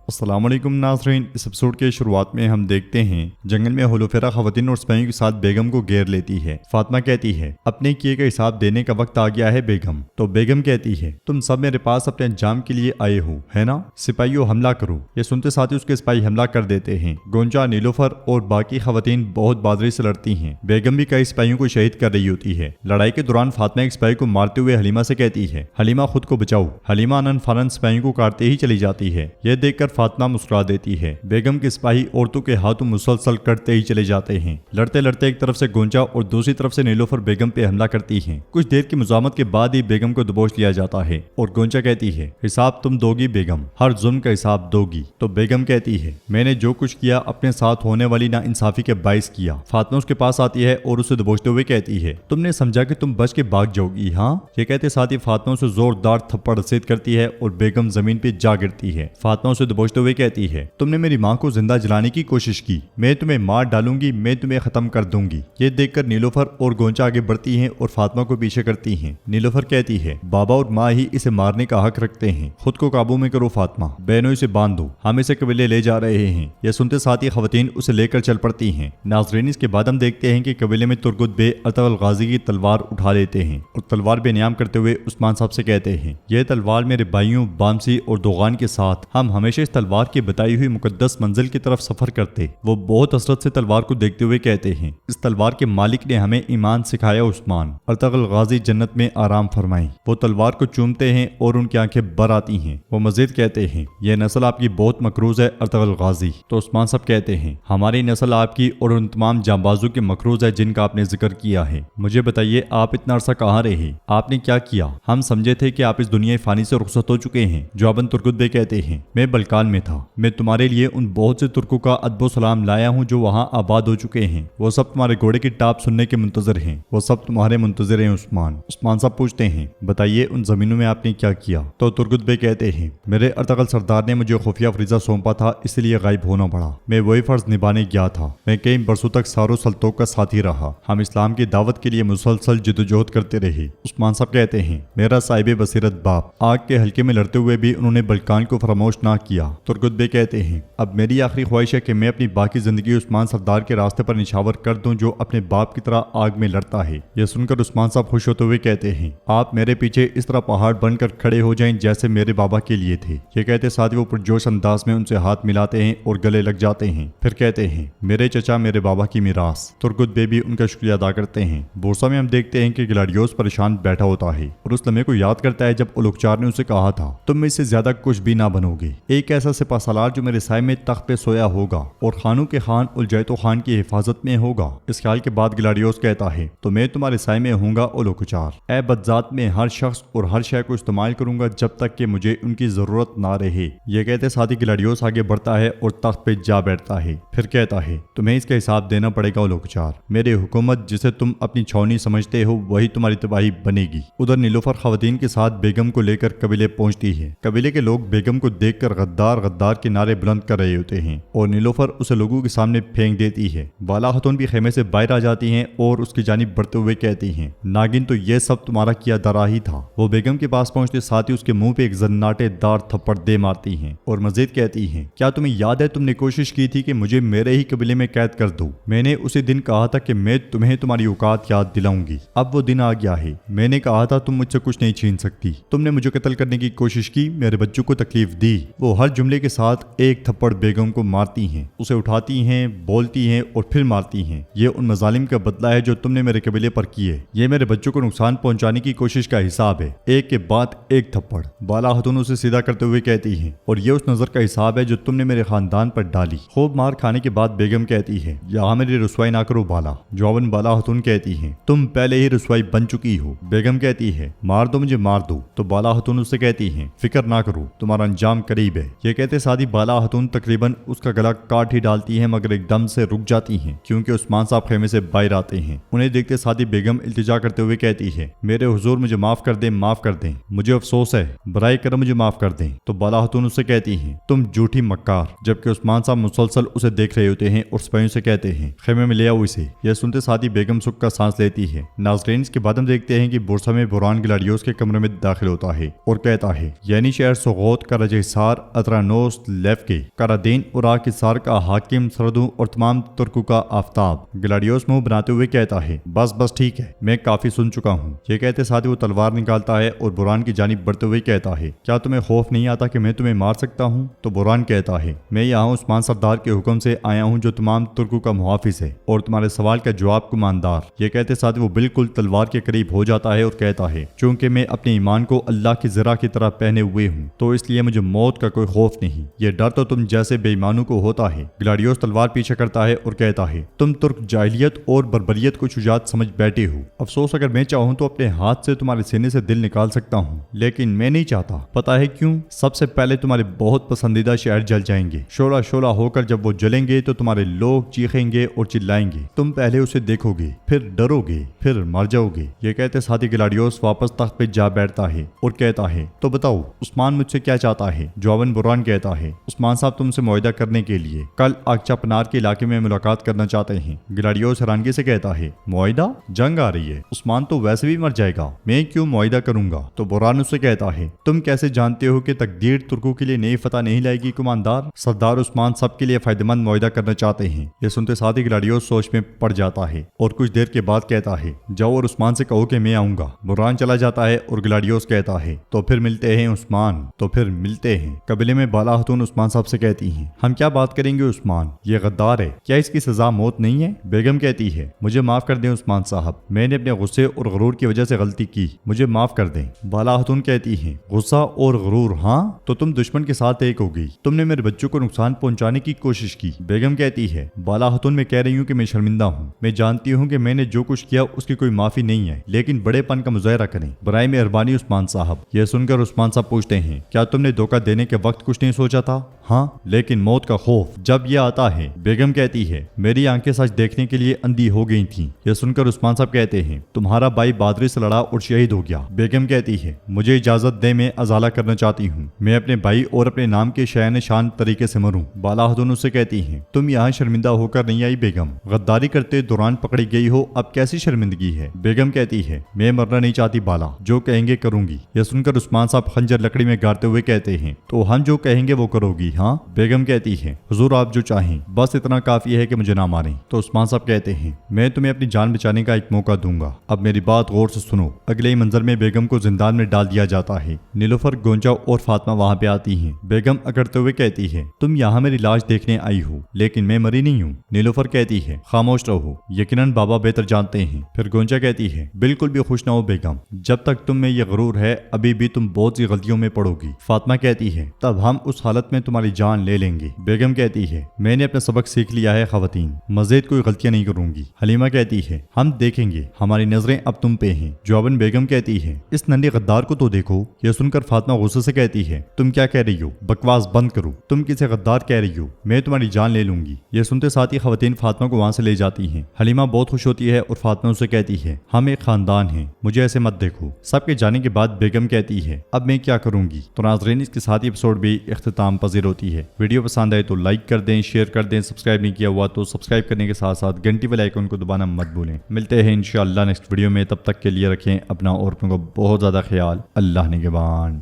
अस्सलाम वालेकुम नाज़रीन। इस एपिसोड के शुरुआत में हम देखते हैं जंगल में होलोफेरा खवातीन और सिपाहियों के साथ बेगम को घेर लेती है। फातिमा कहती है अपने किए का हिसाब देने का वक्त आ गया है बेगम। तो बेगम कहती है तुम सब मेरे पास अपने अंजाम के लिए आए हो, है ना? सिपाहियों हमला करो। ये सुनते साथ ही उसके सिपाही हमला कर देते हैं। गोंजा, नीलोफर और बाकी खवातीन बहुत बहादुरी से लड़ती हैं। बेगम भी कई सिपाहियों को शहीद कर रही होती है। लड़ाई के दौरान फातिमा एक सिपाही को मारते हुए हलीमा से कहती है हलीमा खुद को बचाओ। हलीमा अनन फानन सिपाहियों को काटते ही चली जाती है। यह देखकर फातिमा मुस्कुरा देती है। बेगम के सिपाही औरतों के हाथों मुसलसल कटते ही चले जाते हैं। लड़ते लड़ते एक तरफ से गोंजा और दूसरी तरफ से नीलोफर बेगम पे हमला करती हैं। कुछ देर की मुजामत के बाद ही बेगम को दबोच लिया जाता है और गोंजा कहती है हिसाब तुम दोगी बेगम, हर जुल्म का हिसाब दोगी। तो बेगम कहती है मैंने जो कुछ किया अपने साथ होने वाली ना इंसाफी के बाइस किया। फातिमा उसके पास आती है और उसे दबोचते हुए कहती है तुमने समझा कि तुम बच के भाग जाओगी, हाँ? ये कहते साथ ही फातिमा उसे जोरदार थप्पड़ रसीद करती है और बेगम जमीन पे जा गिरती है। फातिमा उसे दबोचते हुए कहती है तुमने मेरी माँ को जिंदा जलाने की कोशिश की, मैं तुम्हें मार डालूंगी, मैं तुम्हें खत्म कर दूंगी। ये देखकर नीलोफर और गोंचा आगे बढ़ती हैं और फातिमा को पीछे करती हैं। नीलोफर कहती है बाबा और माँ ही इसे मारने का हक रखते हैं, खुद को काबू में करो फातिमा, बहनों इसे बांध दो, हम इसे कबीले ले जा रहे हैं। यह सुनते साथ ही खवातीन उसे लेकर चल पड़ती हैं। नाज़रीन, इसके बाद हम देखते हैं कि कबीले में तुर्गुत बे अर्तगल गाजी की तलवार उठा लेते हैं और तलवार बेनियाम करते हुए उस्मान साहब से कहते हैं यह तलवार मेरे भाइयों बामसी और दोगान के साथ हम हमेशा इस तलवार की बताई हुई मुकद्दस मंजिल की तरफ सफर करते। वो बहुत हसरत से तलवार को देखते हुए कहते हैं इस तलवार के मालिक ने हमें ईमान सिखाया उस्मान, अर्तगल गाजी जन्नत में आराम फरमाई। वो तलवार को चूमते हैं और उनकी आंखें भर आती हैं। वो मजीद कहते हैं यह नस्ल आपकी बहुत मकरूज है अर्तगल गाजी। तो उस्मान साहब कहते हैं हमारी नस्ल आपकी और उन तमाम जांबाजों की मकरूज है जिनका आपने जिक्र किया है। मुझे बताइए आप इतना अरसा कहाँ रहे, आपने क्या किया? हम समझे थे कि आप इस दुनिया फानी से रुखसत हो चुके हैं। जवाबन तुर्गुत बे कहते हैं मैं बलकान में था, मैं तुम्हारे लिए उन बहुत से तुर्कों का अदबो सलाम लाया हूँ जो वहाँ आबाद हो चुके हैं। वो सब तुम्हारे घोड़े की टाप सुनने के मुंतजर हैं, वो सब तुम्हारे मुंतजर हैं उस्मान। उस्मान साहब पूछते हैं बताइए उन जमीनों में आपने क्या किया? तो तुर्गुत बे कहते हैं मेरे अर्तगल सरदार ने मुझे खुफिया फरीजा सौंपा था, इसलिए गायब होना पड़ा। मैं वही फर्ज निभाने गया था। मैं कई बरसों तक सारों सल्तों का साथी रहा। हम इस्लाम की दावत के लिए मुसलसल जिदोजहद करते रहे। उस्मान साहब कहते हैं मेरा साहिब बसीरत बाप, आग के हल्के में लड़ते हुए भी उन्होंने बलकान को फरामोश ना किया। तुर्गुत बे कहते हैं अब मेरी आखिरी ख्वाहिश है कि मैं अपनी बाकी जिंदगी उस्मान सरदार के रास्ते पर निछावर कर दूं जो अपने बाप की तरह आग में लड़ता है। यह सुनकर उस्मान साहब खुश होते हुए कहते हैं आप मेरे पीछे इस तरह पहाड़ बनकर खड़े हो जाएं जैसे मेरे बाबा के लिए थे। ये कहते साथ ही वो पुरजोश अंदाज में उनसे हाथ मिलाते हैं और गले लग जाते हैं। फिर कहते हैं मेरे चचा मेरे बाबा की मीरास। तुर्गुत बे भी उनका शुक्रिया अदा करते हैं। बोरसा में हम देखते हैं कि गिलाडियोस परेशान बैठा होता है और उस लम्हे को याद करता है जब उलुकचार ने उसे कहा था तुम इससे ज्यादा कुछ भी ना बनोगे, एक ऐसा सिपा सालार जो मेरे साय में तख्त पे सोया होगा और खानों के खान उलजैतो खान की हिफाजत में होगा। इस ख्याल के बाद गिलाडियोस कहता है तो मैं तुम्हारे साय में होऊंगा उलुकचार। ए बदजात में हर शख्स और हर शय को इस्तेमाल करूंगा जब तक कि मुझे उनकी जरूरत ना रहे। ये कहते साथ ही गिलाडियोस आगे बढ़ता है और तख्त पे जा बैठता है। फिर कहता है तुम्हें इसका हिसाब देना पड़ेगा उलुकचार। मेरी हुकूमत जिसे तुम अपनी छावनी समझते हो वही तुम्हारी तबाही बनेगी। उधर नीलोफर खवातीन के साथ बेगम को लेकर कबीले पहुंचती है। कबीले के लोग बेगम को देखकर गद्दार गद्दार के नारे बुलंद कर रहे होते हैं और नीलोफर उसे लोगों के सामने फेंक देती है। बाला खातून भी खेमे से बाहर आ जाती हैं और उसकी जानिब बढ़ते हुए कहती हैं नागिन तो ये सब तुम्हारा किया दरा ही था। वो बेगम के पास पहुंचते साथ ही उसके मुंह पे एक जन्नाटेदार थप्पड़ दे मारती हैं और मजीद कहती हैं क्या तुम्हें याद है तुमने कोशिश की थी कि मुझे मेरे ही कबीले में कैद कर दो। मैंने उसी दिन कहा था कि मैं तुम्हें तुम्हारी औकात याद दिलाऊंगी। अब वो दिन आ गया है। मैंने कहा था तुम मुझसे कुछ नहीं छीन सकती। तुमने मुझे कत्ल करने की कोशिश की, मेरे बच्चों को तकलीफ दी। वो हर जुमले के साथ एक थप्पड़ बेगम को मारती हैं, उसे उठाती हैं, बोलती हैं और फिर मारती हैं। ये उन मजालिम का बदला है जो तुमने मेरे कबीले पर किए। ये मेरे बच्चों को नुकसान पहुंचाने की कोशिश का हिसाब है। एक के बाद एक थप्पड़। बाला खातून उसे सीधा करते हुए कहती हैं और ये उस नजर का हिसाब है जो तुमने मेरे खानदान पर डाली। खूब मार खाने के बाद बेगम कहती है यहाँ मेरी रुसवाई ना करो बाला। जवाबन बाला खातून कहती है तुम पहले ही रुसवाई बन चुकी हो। बेगम कहती है मार दो मुझे मार दो। तो बाला खातून उससे कहती है फिक्र ना करो तुम्हारा अंजाम करीब है। ये कहते साथ ही बाला खातून तकरीबन उसका गला काट ही डालती है मगर एकदम से रुक जाती हैं क्योंकि उस्मान साहब खेमे से बाहर आते हैं। उन्हें देखते साथ ही बेगम इल्तिजा करते हुए कहती है मेरे हुजूर मुझे माफ कर दें, माफ कर दें, मुझे अफसोस है, बराए करम मुझे माफ कर दें। तो बाला खातून उससे कहती हैं तुम झूठी मक्कार। जबकि उस्मान साहब मुसलसल उसे देख रहे होते हैं और सिपाहियों से कहते हैं खेमे में ले आओ इसे। यह सुनते साथ ही बेगम सुख का सांस लेती है। नाज़रीन, के बाद हम देखते हैं कि बोरसा में बुरान गिलाडियोस के कमरे में दाखिल होता है और कहता है यानी शहर सोगौत का रजहिसार अतरा کرانوس لیفکے کرادین عراق سار کا حاکم سردوں اور تمام ترکوں کا آفتاب۔ گلاڈیوس منہ بناتے ہوئے کہتا ہے بس ٹھیک ہے، میں کافی سن چکا ہوں۔ یہ کہتے ساتھ وہ تلوار نکالتا ہے اور بوران کی جانب بڑھتے ہوئے کہتا ہے کیا تمہیں خوف نہیں آتا کہ میں تمہیں مار سکتا ہوں؟ تو بوران کہتا ہے میں یہاں عثمان سردار کے حکم سے آیا ہوں جو تمام ترکوں کا محافظ ہے اور تمہارے سوال کا جواب کماندار۔ یہ کہتے ساتھ وہ بالکل تلوار کے قریب ہو جاتا ہے اور کہتا ہے چونکہ میں اپنے ایمان کو اللہ کی زرہ کی طرح پہنے ہوئے ہوں تو اس لیے مجھے موت کا کوئی خوف نہیں۔ یہ ڈر تو تم جیسے بے ایمانوں کو ہوتا ہے۔ گلاڈیوس تلوار پیچھے کرتا ہے اور کہتا ہے تم ترک جاہلیت اور بربریت کو شجاعت سمجھ بیٹھے ہو۔ افسوس اگر میں چاہوں تو اپنے ہاتھ سے تمہارے سینے سے دل نکال سکتا ہوں، لیکن میں نہیں چاہتا۔ پتا ہے کیوں؟ سب سے پہلے تمہارے بہت پسندیدہ شہر جل جائیں گے۔ شعلہ شعلہ ہو کر جب وہ جلیں گے تو تمہارے لوگ چیخیں گے اور چلائیں گے۔ تم پہلے اسے دیکھو گے، پھر ڈرو گے، پھر مر جاؤ گے۔ یہ کہتے ساتھ ہی گلاڈیوس واپس تخت پہ جا بیٹھتا ہے اور کہتا ہے تو بتاؤ عثمان مجھ سے کیا چاہتا ہے؟ جواباً بوران کہتا ہے عثمان صاحب تم سے معاہدہ کرنے کے لیے کل اقچا پنار کے علاقے میں ملاقات کرنا چاہتے ہیں۔ گلاڈیوس حیرانگی سے کہتا ہے معاہدہ؟ جنگ آ رہی ہے، عثمان تو ویسے بھی مر جائے گا، میں کیوں معاہدہ کروں گا؟ تو بوران اس سے کہتا ہے تم کیسے جانتے ہو کہ تقدیر ترکوں کے لیے نئی فتح نہیں لائے گی کماندار؟ سردار عثمان سب کے لیے فائدہ مند معاہدہ کرنا چاہتے ہیں۔ یہ سنتے ساتھ ہی گلاڈیوس سوچ میں پڑ جاتا ہے اور کچھ دیر کے بعد کہتا ہے جاؤ اور عثمان سے کہو کہ میں آؤں گا۔ بوران چلا جاتا ہے اور گلاڈیوس کہتا ہے تو پھر ملتے ہیں عثمان، تو پھر ملتے ہیں۔ قبیلے میں بالا خاتون عثمان صاحب سے کہتی ہیں ہم کیا بات کریں گے عثمان، یہ غدار ہے، کیا اس کی سزا موت نہیں ہے؟ بیگم کہتی ہے مجھے معاف کر دیں عثمان صاحب، میں نے اپنے غصے اور غرور کی وجہ سے غلطی کی، مجھے معاف کر دیں۔ بالا خاتون کہتی ہیں غصہ اور غرور ہاں تو تم دشمن کے ساتھ ایک ہو گئی، تم نے میرے بچوں کو نقصان پہنچانے کی کوشش کی۔ بیگم کہتی ہے بالا خاتون میں کہہ رہی ہوں کہ میں شرمندہ ہوں، میں جانتی ہوں کہ میں نے جو کچھ کیا اس کی کوئی معافی نہیں ہے، لیکن بڑے پن کا مظاہرہ کریں برائے مہربانی عثمان صاحب۔ یہ سن کر عثمان صاحب پوچھتے ہیں کیا تم نے دھوکہ دینے کے وقت کچھ نہیں سوچا تھا؟ ہاں لیکن موت کا خوف جب یہ آتا ہے۔ بیگم کہتی ہے میری آنکھیں سچ دیکھنے کے لیے اندھی ہو گئی تھیں۔ یہ سن کر عثمان صاحب کہتے ہیں تمہارا بھائی بہادری سے لڑا اور شہید ہو گیا۔ بیگم کہتی ہے مجھے اجازت دے میں ازالہ کرنا چاہتی ہوں، میں اپنے بھائی اور اپنے نام کے شایان شان طریقے سے مروں۔ بالا خاتون اس سے کہتی ہیں تم یہاں شرمندہ ہو کر نہیں آئی بیگم، غداری کرتے دوران پکڑی گئی ہو، اب کیسی شرمندگی ہے؟ بیگم کہتی ہے میں مرنا نہیں چاہتی بالا، جو کہیں گے کروں گی۔ یہ سن کر عثمان صاحب خنجر لکڑی میں گاڑتے ہوئے کہتے ہیں تو ہم جو کہیں گے وہ کرو گی ہاں؟ بیگم کہتی ہے حضور آپ جو چاہیں، بس اتنا کافی ہے کہ مجھے نہ ماریں۔ تو عثمان صاحب کہتے ہیں میں تمہیں اپنی جان بچانے کا ایک موقع دوں گا، اب میری بات غور سے سنو۔ اگلے ہی منظر میں بیگم کو زندان میں ڈال دیا جاتا ہے۔ نیلوفر، گونجا اور فاطمہ وہاں پہ آتی ہیں۔ بیگم اکڑتے ہوئے کہتی ہے تم یہاں میری لاش دیکھنے آئی ہو لیکن میں مری نہیں ہوں۔ نیلوفر کہتی ہے خاموش رہو، یقیناً بابا بہتر جانتے ہیں۔ پھر گونجا کہتی ہے بالکل بھی خوش نہ ہو بیگم، جب تک تم میں یہ غرور ہے ابھی بھی تم بہت سی غلطیوں میں پڑو گی۔ فاطمہ کہتی ہے تب ہم اس حالت میں تمہاری جان لے لیں گے۔ بیگم کہتی ہے میں نے اپنا سبق سیکھ لیا ہے خواتین، مزید کوئی غلطیاں نہیں کروں گی۔ حلیمہ کہتی ہے ہم دیکھیں گے، ہماری نظریں اب تم پہ ہیں۔ جواباً بیگم کہتی ہے اس ننھے غدار کو تو دیکھو۔ یہ سن کر فاطمہ غصے سے کہتی ہے تم کیا کہہ رہی ہو؟ بکواس بند کرو، تم کسے غدار کہہ رہی ہو؟ میں تمہاری جان لے لوں گی۔ یہ سنتے ساتھ ہی خواتین فاطمہ کو وہاں سے لے جاتی ہیں۔ حلیمہ بہت خوش ہوتی ہے اور فاطمہ اسے کہتی ہے ہم ایک خاندان ہیں، مجھے ایسے مت دیکھو۔ سب کے جانے کے بعد بیگم کہتی ہے اب میں کیا کروں گی؟ تو ناظرین اس کے ساتھ ہی ایپیسوڈ بھی اختتام پذیر ہوتی ہے۔ ویڈیو پسند آئے تو لائک کر دیں، شیئر کر دیں، سبسکرائب نہیں کیا ہوا تو سبسکرائب کرنے کے ساتھ ساتھ گھنٹی والے آئیکن کو دبانا مت بھولیں۔ ملتے ہیں انشاءاللہ نیکسٹ ویڈیو میں، تب تک کے لیے رکھیں اپنا اور اپنوں کو بہت زیادہ خیال۔ اللہ نگہبان۔